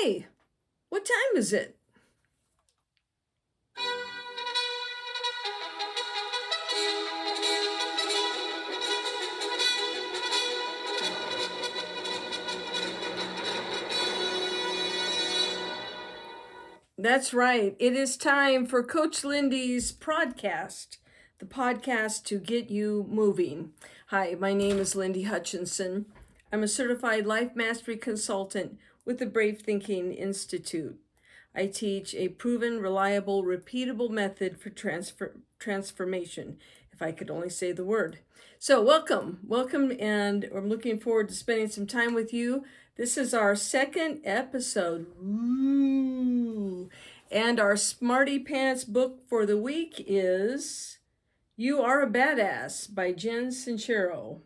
Hey, what time is it? That's right. It is time for Coach Lyndy's Prodcast, the podcast to get you moving. Hi, my name is Lyndi Hutchinson. I'm a certified life mastery consultant with the Brave Thinking Institute. I teach a proven, reliable, repeatable method for transformation, if I could only say the word. So welcome, and I'm looking forward to spending some time with you. This is our second episode. Ooh. And our Smarty Pants book for the week is You Are a Badass by Sincero.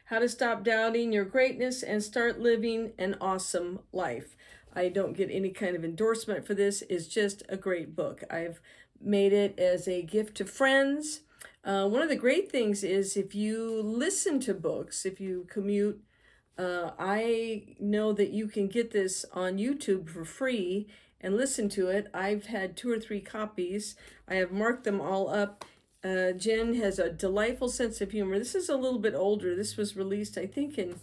How to Stop Doubting Your Greatness and Start Living an Awesome Life. I don't get any kind of endorsement for this. It's just a great book. I've made it as a gift to friends. One of the great things is if you listen to books, if you commute, I know that you can get this on YouTube for free and listen to it. I've had 2 or 3 copies. I have marked them all up. Jen has a delightful sense of humor. This is a little bit older. This was released, I think, in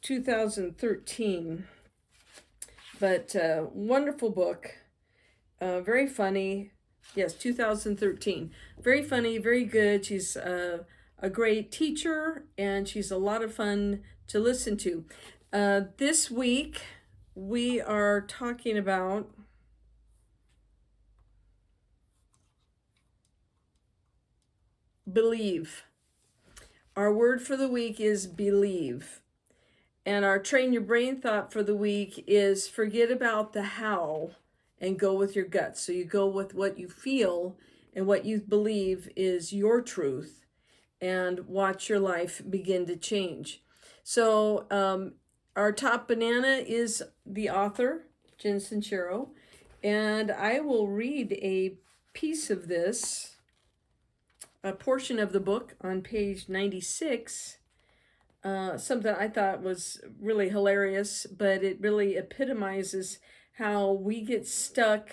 2013. But wonderful book. Very funny. Yes, 2013. Very funny, very good. She's a great teacher, and she's a lot of fun to listen to. This week, we are talking about believe. Our word for the week is believe. And our train your brain thought for the week is forget about the how and go with your guts. So you go with what you feel and what you believe is your truth, and watch your life begin to change. So our top banana is the author, Sincero, and I will read a piece of this, a portion of the book on page 96. Something I thought was really hilarious, but it really epitomizes how we get stuck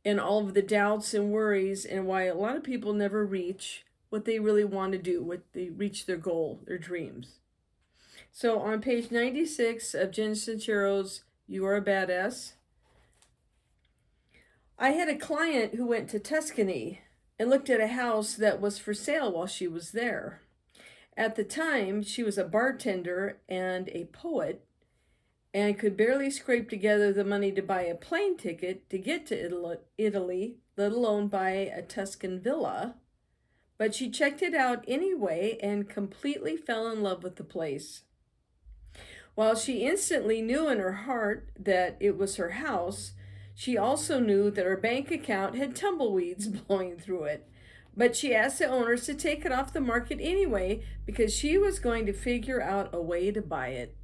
in all of the doubts and worries, and why a lot of people never reach what they really want to do, what they reach their goal, their dreams. So on page 96 of Sincero's You Are a Badass, I had a client who went to Tuscany and looked at a house that was for sale while she was there. At the time, she was a bartender and a poet, and could barely scrape together the money to buy a plane ticket to get to Italy, let alone buy a Tuscan villa. But she checked it out anyway and completely fell in love with the place. While she instantly knew in her heart that it was her house, she also knew that her bank account had tumbleweeds blowing through it. But she asked the owners to take it off the market anyway because she was going to figure out a way to buy it.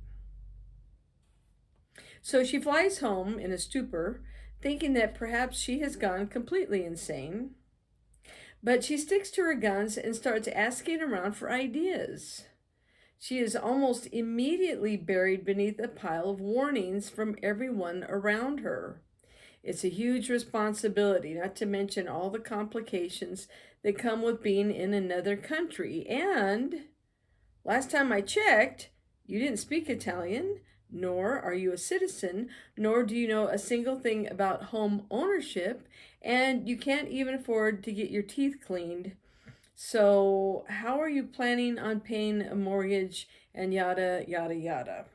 So she flies home in a stupor, thinking that perhaps she has gone completely insane. But she sticks to her guns and starts asking around for ideas. She is almost immediately buried beneath a pile of warnings from everyone around her. It's a huge responsibility, not to mention all the complications that come with being in another country. And last time I checked, you didn't speak Italian, nor are you a citizen, nor do you know a single thing about home ownership, and you can't even afford to get your teeth cleaned. So how are you planning on paying a mortgage, and yada, yada, yada?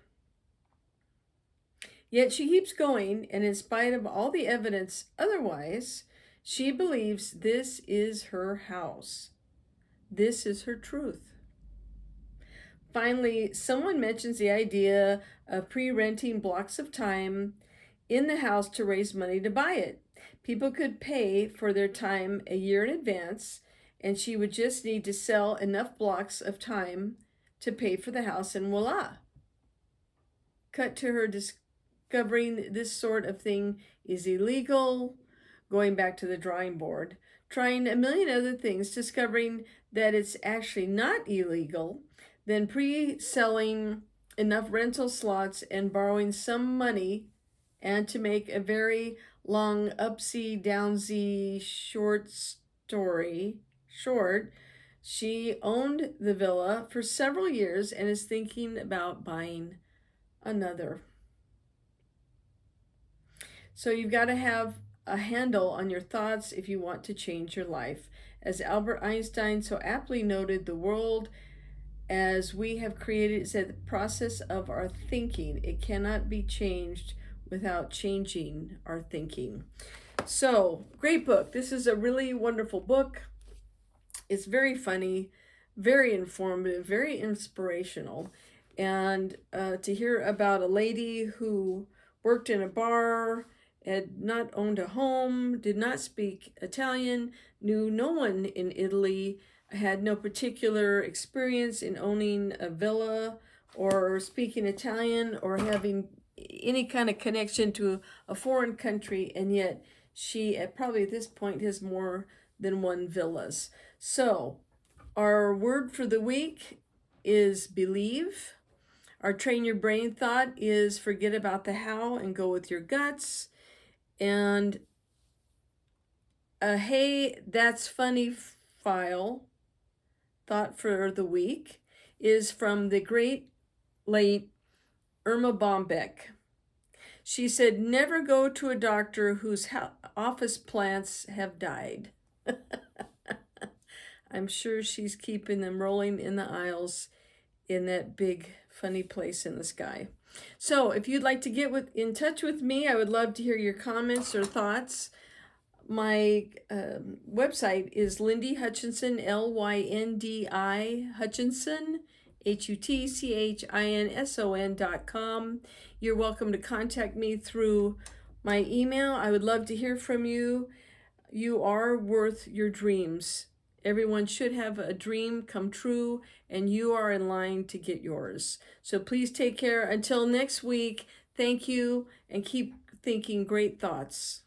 Yet she keeps going, and in spite of all the evidence otherwise, she believes this is her house. This is her truth. Finally, someone mentions the idea of pre-renting blocks of time in the house to raise money to buy it. People could pay for their time a year in advance, and she would just need to sell enough blocks of time to pay for the house, and voila. Cut to her discovering this sort of thing is illegal, going back to the drawing board, trying a million other things, discovering that it's actually not illegal, then pre-selling enough rental slots and borrowing some money And to make a very long upsy downsy story short, she owned the villa for several years and is thinking about buying another. So you've got to have a handle on your thoughts if you want to change your life. As Albert Einstein so aptly noted, the world as we have created is a process of our thinking. It cannot be changed without changing our thinking. So, great book. This is a really wonderful book. It's very funny, very informative, very inspirational. And to hear about a lady who worked in a bar, had not owned a home, did not speak Italian, knew no one in Italy, had no particular experience in owning a villa or speaking Italian or having any kind of connection to a foreign country, and yet she, probably at this point, has more than one villas. So, our word for the week is believe. Our train your brain thought is forget about the how and go with your guts. And hey, that's funny file thought for the week is from the great late Erma Bombeck. She said, never go to a doctor whose office plants have died. I'm sure she's keeping them rolling in the aisles in that big funny place in the sky. So if you'd like to get in touch with me, I would love to hear your comments or thoughts. My website is Lyndi Hutchinson, Lyndi Hutchinson, HUTCHINSON.com. You're welcome to contact me through my email. I would love to hear from you. You are worth your dreams. Everyone should have a dream come true, and you are in line to get yours. So please take care. Until next week, thank you, and keep thinking great thoughts.